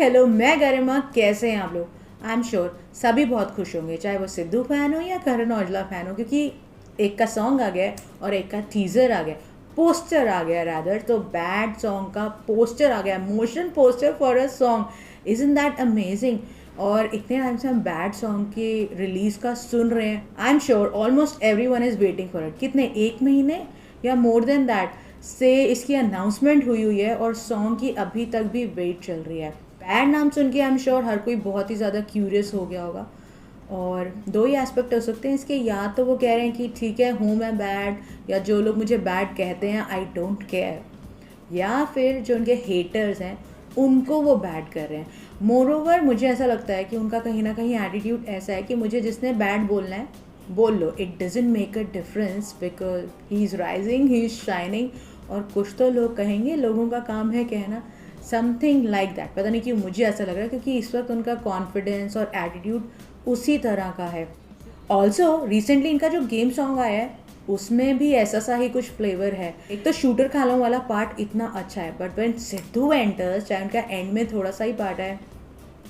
Hello, मैं गरिमा। कैसे हैं आप लोग? आई एम श्योर सभी बहुत खुश होंगे, चाहे वो सिद्धू फैन हो या करण औजला फैन हो, क्योंकि एक का सॉन्ग आ गया और एक का टीजर आ गया, पोस्टर आ गया रादर। तो बैड सॉन्ग का पोस्टर आ गया, motion poster for a song. Isn't that amazing? और इतने टाइम से हम बैड सॉन्ग की रिलीज का सुन रहे हैं। I am sure almost every one is waiting for it. कितने, 1 महीने या मोर देन दैट से इसकी अनाउंसमेंट हुई हुई है और सॉन्ग की अभी तक भी वेट चल रही है। बैड नाम सुन के आई एम श्योर हर कोई बहुत ही ज़्यादा क्यूरियस हो गया होगा। और दो ही एस्पेक्ट हो सकते हैं इसके, या तो वो कह रहे हैं कि ठीक है हूँ मैं बैड, या जो लोग मुझे बैड कहते हैं आई डोंट केयर, या फिर जो उनके हेटर्स हैं उनको वो बैड कर रहे हैं। मोर ओवर मुझे ऐसा लगता है कि उनका कहीं ना कहीं एटीट्यूड ऐसा है कि मुझे जिसने बैड बोलना है बोल लो, it doesn't make a difference because he is rising, he is shining. और कुछ तो लोग कहेंगे, लोगों का काम है कहना, समथिंग लाइक दैट। पता नहीं क्यों मुझे ऐसा लग रहा है, क्योंकि इस वक्त उनका कॉन्फिडेंस और एटीट्यूड उसी तरह का है। ऑल्सो रिसेंटली इनका जो गेम सॉन्ग आया है उसमें भी ऐसा सा ही कुछ फ्लेवर है। एक तो शूटर खालों वाला पार्ट इतना अच्छा है, बट व्हेन सिद्धू एंटर्स, चाहे उनका एंड में थोड़ा सा ही पार्ट है,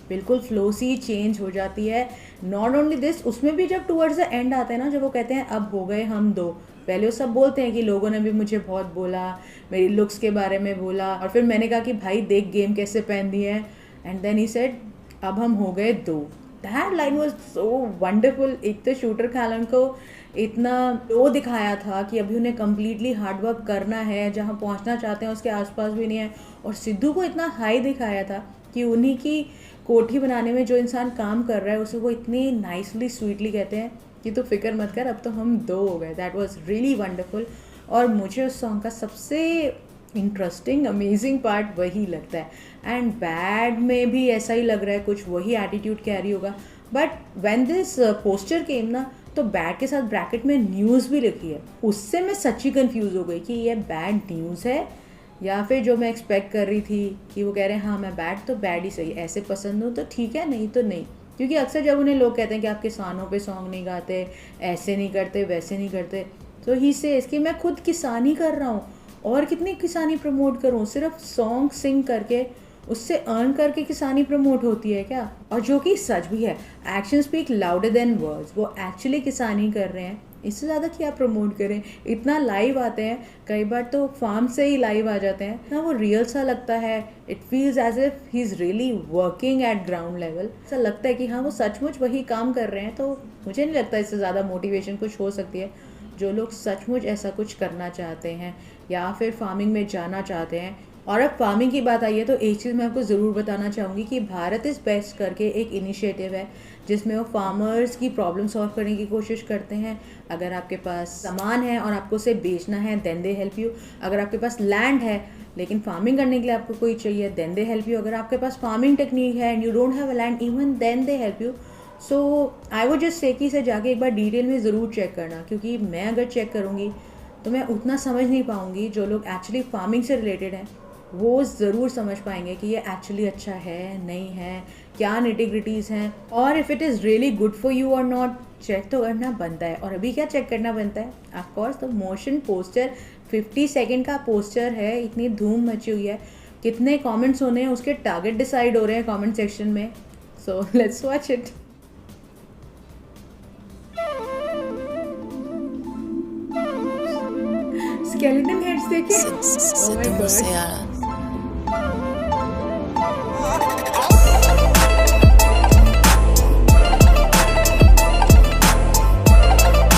बिल्कुल फ्लो सी चेंज हो जाती है। नॉट ओनली दिस, उसमें भी जब टूवर्ड्स द एंड आते हैं ना, जब वो कहते हैं अब हो गए हम दो, पहले वो सब बोलते हैं कि लोगों ने भी मुझे बहुत बोला, मेरी लुक्स के बारे में बोला, और फिर मैंने कहा कि भाई देख गेम कैसे पहन दी है, एंड देन ही सेड अब हम हो गए दो। That line was so wonderful. एक तो शूटर खालन को इतना लो दिखाया था कि अभी उन्हें कम्प्लीटली हार्डवर्क करना है, जहाँ पहुँचना चाहते हैं उसके आसपास भी नहीं है, और सिद्धू को इतना हाई दिखाया था कि उन्हीं की कोठी बनाने में जो इंसान काम कर रहा है उसे वो इतनी नाइसली स्वीटली कहते हैं कि तू फिक्र मत कर, अब तो हम दो हो गए। That was really wonderful. और मुझे उस सॉन्ग का सबसे इंटरेस्टिंग अमेजिंग पार्ट वही लगता है। एंड बैड में भी ऐसा ही लग रहा है, कुछ वही एटीट्यूड कैरी होगा। बट व्हेन दिस पोस्टर केम ना, तो बैड के साथ ब्रैकेट में न्यूज़ भी लिखी है। उससे मैं सच्ची कंफ्यूज हो गई कि ये बैड न्यूज़ है या फिर जो मैं एक्सपेक्ट कर रही थी कि वो कह रहे हैं हाँ मैं बैड तो बैड ही सही, ऐसे पसंद हो तो ठीक है, नहीं तो नहीं। क्योंकि अक्सर जब उन्हें लोग कहते हैं कि आप किसानों पे सॉन्ग नहीं गाते, ऐसे नहीं करते, वैसे नहीं करते, तो ही से इसकी मैं खुद किसानी कर रहा हूँ और कितनी किसानी प्रमोट करूँ? सिर्फ सॉन्ग सिंग करके, उससे अर्न करके किसानी प्रमोट होती है क्या? और जो कि सच भी है, action speak louder than words. वो एक्चुअली किसानी कर रहे हैं, इससे ज़्यादा क्या प्रमोट करें? इतना लाइव आते हैं, कई बार तो फार्म से ही लाइव आ जाते हैं ना, वो रियल सा लगता है। It feels as if he is really working at ground level. ऐसा लगता है कि हाँ वो सचमुच वही काम कर रहे हैं। तो मुझे नहीं लगता इससे ज़्यादा मोटिवेशन कुछ हो सकती है। जो लोग सचमुच ऐसा कुछ करना चाहते हैं या फिर फार्मिंग में जाना चाहते हैं। और अब फार्मिंग की बात आई है तो एक चीज़ मैं आपको ज़रूर बताना चाहूँगी कि भारत इज़ बेस्ट करके एक इनिशिएटिव है जिसमें वो फार्मर्स की प्रॉब्लम सॉल्व करने की कोशिश करते हैं। अगर आपके पास सामान है और आपको उसे बेचना है देन दे हेल्प यू। अगर आपके पास लैंड है लेकिन फार्मिंग करने के लिए आपको कोई चाहिए देन दे हेल्प यू। अगर आपके पास फार्मिंग टेक्निक है and you don't have a land even then they help you. So I would just say कि इसे जाके एक बार डिटेल में ज़रूर चेक करना, क्योंकि मैं अगर चेक करूँगी तो मैं उतना समझ नहीं पाऊँगी। जो लोग एक्चुअली फार्मिंग से रिलेटेड हैं वो ज़रूर समझ पाएंगे कि ये एक्चुअली अच्छा है नहीं है, क्या निटिग्रिटीज़ हैं, और if it is really good for you और नॉट। चेक तो करना बनता है। और अभी क्या चेक करना बनता है? Of course the motion poster. 50 second का पोस्टर है, इतनी धूम मची हुई है, कितने कमेंट्स होने हैं उसके टारगेट डिसाइड हो रहे हैं कमेंट सेक्शन में। So let's watch it. Skeleton heads देखे? Oh my God,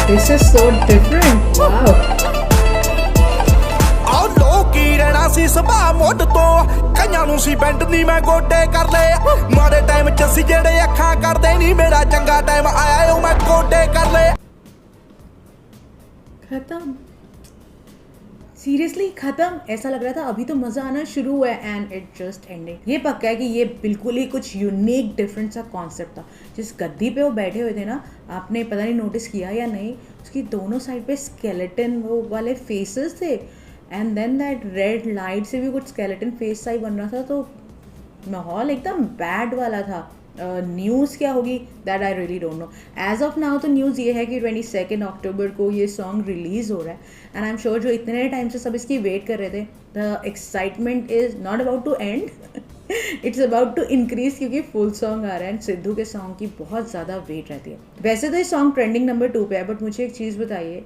this is so different. Wow. ਆ ਲੋਕੀ ਰਹਿਣਾ ਸੀ ਸੁਭਾ ਮੁੱਢ ਤੋਂ, ਕਈਆਂ ਨੂੰ ਸੀ ਬੈਂਡ ਨਹੀਂ ਮੈਂ ਗੋਡੇ ਕਰ ਲਏ। ਮਾੜੇ ਟਾਈਮ ਚ ਸੀ ਜਿਹੜੇ ਅੱਖਾਂ ਕਰਦੇ ਨਹੀਂ, ਮੇਰਾ ਚੰਗਾ ਟਾਈਮ ਆਇਆ ਉਹ ਮੈਂ ਗੋਡੇ ਕਰ ਲਏ। खत्म, सीरियसली खत्म। ऐसा लग रहा था अभी तो मज़ा आना शुरू हुआ है एंड इट जस्ट एंडिंग। ये पक्का है कि ये बिल्कुल ही कुछ यूनिक डिफरेंट सा कॉन्सेप्ट था। जिस गद्दी पे वो बैठे हुए थे ना, आपने पता नहीं नोटिस किया या नहीं, उसकी दोनों साइड पे स्केलेटन वो वाले फेसेस थे, and then that red light से भी कुछ स्केलेटन फेस सा ही बन रहा था। तो माहौल एकदम बैड वाला था। न्यूज़ क्या होगी that I really don't know. As of now तो न्यूज़ ये है कि 22 अक्टूबर को ये सॉन्ग रिलीज़ हो रहा है, एंड आई एम श्योर जो इतने टाइम से सब इसकी वेट कर रहे थे, the excitement is not about to end. It's about to increase, क्योंकि फुल सॉन्ग आ रहा है एंड सिद्धू के सॉन्ग की बहुत ज़्यादा वेट रहती है। वैसे तो ये सॉन्ग ट्रेंडिंग नंबर 2 पे है, बट मुझे एक चीज़ बताइए,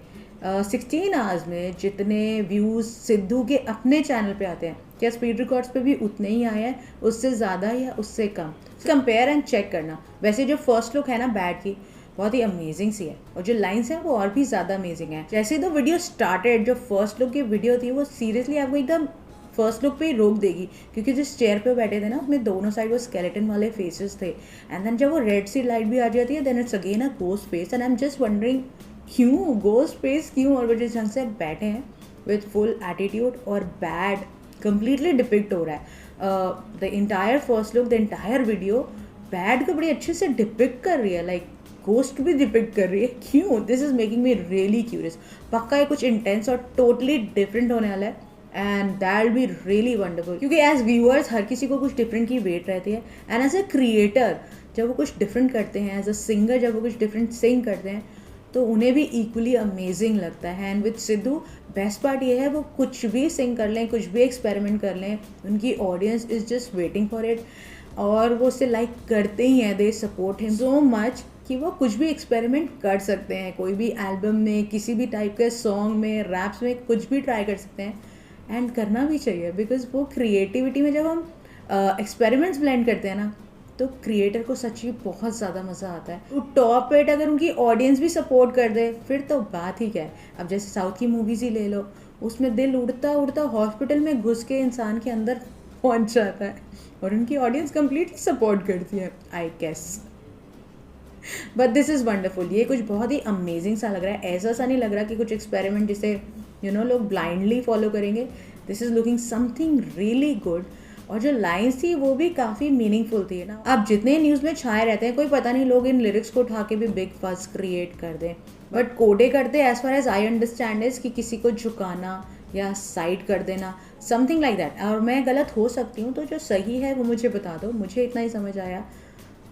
16 आवर्स में जितने व्यूज़ सिद्धू के अपने चैनल पे आते हैं, क्या स्पीड रिकॉर्ड्स पे भी उतने ही आए हैं, उससे ज़्यादा या उससे कम? कंपेयर एंड चेक करना। वैसे जो फर्स्ट लुक है ना बैड की, बहुत ही अमेजिंग सी है, और जो लाइन्स हैं वो और भी ज़्यादा अमेजिंग है। जैसे ही तो वीडियो स्टार्टेड, जो फर्स्ट लुक की वीडियो थी वो सीरियसली आपको एकदम फर्स्ट लुक पे ही रोक देगी, क्योंकि जिस चेयर पे बैठे थे ना उसमें दोनों साइड वो स्केलेटन वाले फेसेस थे, एंड देन जब वो रेड सी लाइट भी आ जाती है then it's again a ghost face, and I am just wondering क्यों गोस्ट फेस क्यों, और वो जिस ढंग से बैठे हैं विथ फुल एटीट्यूड, और बैड कंप्लीटली डिपिक्ट हो रहा है। The entire first look, the entire video bad को बड़ी अच्छे से डिपिक्ट कर रही है, लाइक गोस्ट भी डिपिक्ट कर रही है। क्यों? This is making me really curious. पक्का ये कुछ इंटेंस और टोटली डिफरेंट होने वाला है, and that will be really wonderful, क्योंकि एज व्यूअर्स हर किसी को कुछ डिफरेंट की वेट रहती है, एंड एज अ क्रिएटर जब वो कुछ डिफरेंट करते हैं, एज अ सिंगर जब वो कुछ डिफरेंट सिंग करते हैं, तो उन्हें भी इक्वली अमेजिंग लगता है। And with Sidhu best part ये है, वो कुछ भी सिंग कर लें, कुछ भी एक्सपेरिमेंट कर लें, उनकी audience is just waiting for it, और वो उसे लाइक करते ही हैं। They support him so much कि वो कुछ भी एक्सपेरिमेंट कर सकते हैं, कोई भी एल्बम में, किसी भी टाइप के सॉन्ग में, रैप्स में, कुछ भी ट्राई कर सकते हैं, एंड करना भी चाहिए, बिकॉज वो क्रिएटिविटी में जब हम एक्सपेरिमेंट्स ब्लेंड करते हैं ना, तो क्रिएटर को सच्ची बहुत ज़्यादा मज़ा आता है। तो टॉप 8 अगर उनकी ऑडियंस भी सपोर्ट कर दे फिर तो बात ही क्या है। अब जैसे साउथ की मूवीज़ ही ले लो, उसमें दिल उड़ता उड़ता हॉस्पिटल में घुस के इंसान के अंदर पहुंच जाता है, और उनकी ऑडियंस कंप्लीटली सपोर्ट करती है, I guess. But this is wonderful. ये कुछ बहुत ही अमेजिंग सा लग रहा है, ऐसा सा नहीं लग रहा कि कुछ एक्सपेरिमेंट जिसे लोग ब्लाइंडली फॉलो करेंगे। This is looking something really good, और जो लाइन्स थी वो भी काफ़ी मीनिंगफुल थी ना। अब जितने न्यूज़ में छाए रहते हैं, कोई पता नहीं लोग इन लिरिक्स को उठा के भी बिग फस क्रिएट कर दें, बट कोडे करते as far as I understand is कि किसी को झुकाना या साइड कर देना, समथिंग लाइक दैट। और मैं गलत हो सकती हूँ, तो जो सही है वो मुझे बता दो, मुझे इतना ही समझ आया।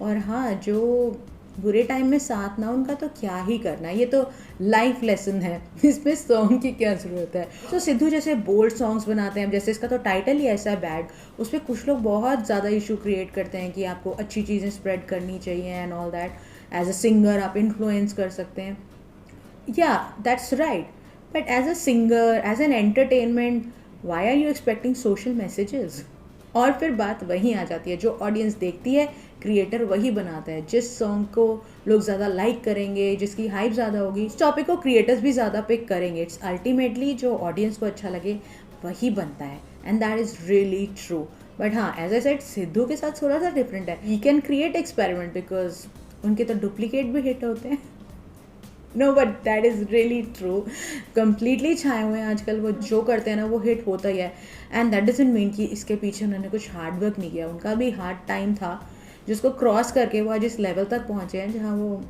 और हाँ, जो बुरे टाइम में साथ ना, उनका तो क्या ही करना, ये तो लाइफ लेसन है, इसमें सॉन्ग की क्या ज़रूरत है। तो सिद्धू जैसे बोल्ड सॉन्ग्स बनाते हैं, जैसे इसका तो टाइटल ही ऐसा है बैड, उस पर कुछ लोग बहुत ज़्यादा इशू क्रिएट करते हैं कि आपको अच्छी चीज़ें स्प्रेड करनी चाहिए and all that, as a singer आप इन्फ्लुएंस कर सकते हैं, या that's right, but as a singer, as an entertainment, why are you expecting social messages? और फिर बात वहीं आ जाती है, जो ऑडियंस देखती है क्रिएटर वही बनाता है। जिस सॉन्ग को लोग ज़्यादा लाइक करेंगे, जिसकी हाइप ज़्यादा होगी, इस टॉपिक को क्रिएटर्स भी ज़्यादा पिक करेंगे। इट्स अल्टीमेटली जो ऑडियंस को अच्छा लगे वही बनता है, and that is really true. But हाँ, एज आई सेड, सिद्धू के साथ थोड़ा सा डिफरेंट है। He can create experiment because उनके तो डुप्लीकेट भी हिट होते हैं। No, but that is really true. Completely छाए हुए हैं आजकल, वो जो करते हैं ना वो हिट होता ही है, एंड दैट डजंट मीन कि इसके पीछे उन्होंने कुछ हार्ड वर्क नहीं किया। उनका भी हार्ड टाइम था, जिसको क्रॉस करके वो आज इस लेवल तक पहुँचे हैं जहाँ वो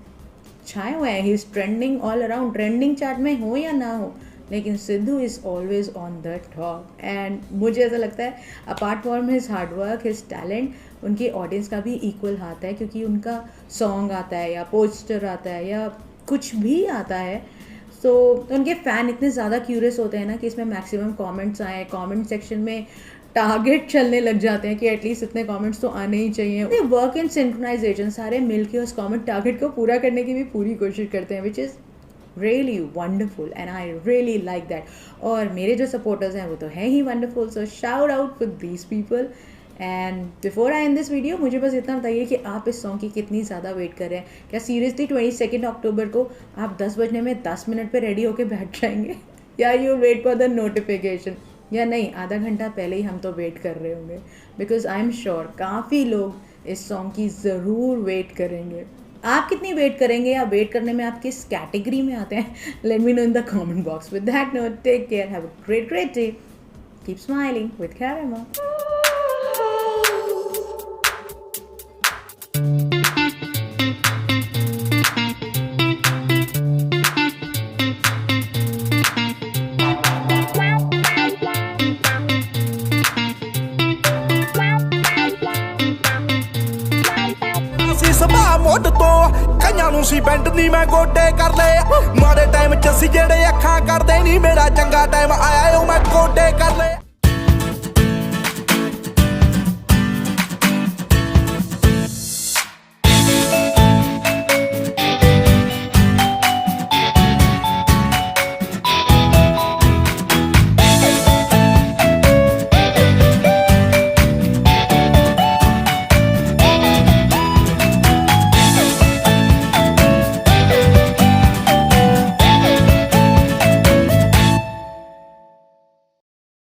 छाए हुए हैं। He is trending all around, trending chart में हो या ना हो, लेकिन Sidhu is always on the top. And मुझे ऐसा लगता है apart from his hard work, his talent, उनकी ऑडियंस का भी इक्वल हाथ है, क्योंकि उनका सॉन्ग आता है या पोस्टर आता है या कुछ भी आता है, तो उनके फ़ैन इतने ज़्यादा क्यूरियस होते हैं ना कि इसमें मैक्सिमम कमेंट्स आए। कमेंट सेक्शन में टारगेट चलने लग जाते हैं कि एटलीस्ट इतने कमेंट्स तो आने ही चाहिए। वर्क इन सिंक्रोनाइजेशन, सारे मिलके उस कमेंट टारगेट को पूरा करने की भी पूरी कोशिश करते हैं, which is really wonderful and I really like that. और मेरे जो सपोर्टर्स हैं वो तो हैं ही wonderful, so shout out with these people. And before I end this video, मुझे बस इतना बताइए कि आप इस सॉन्ग की कितनी ज़्यादा वेट कर रहे हैं। क्या सीरियसली 22 अक्टूबर को आप 10 बजने में 10 मिनट पे रेडी होके बैठ जाएंगे, या you wait for the notification, या नहीं आधा घंटा पहले ही हम तो वेट कर रहे होंगे, बिकॉज आई एम श्योर काफ़ी लोग इस सॉन्ग की ज़रूर वेट करेंगे। आप कितनी वेट करेंगे, या वेट करने में आप किस कैटेगरी में आते हैं? Let me know in the comment box. With that note, take care, have a great day, keep smiling with Karema. ਸੁਭਾ ਮੁੱਢ ਤੋਂ ਕਈਆਂ ਨੂੰ ਸੀ ਬੈਂਡ ਨਹੀਂ ਮੈਂ ਗੋਡੇ ਕਰ ਲਏ ਮਾੜੇ ਟਾਈਮ ਚ ਸੀ ਜਿਹੜੇ ਅੱਖਾਂ ਕਰਦੇ ਨਹੀਂ ਮੇਰਾ ਚੰਗਾ ਟਾਈਮ ਆਇਆ ਉਹ ਮੈਂ ਗੋਡੇ ਕਰ ਲਏ।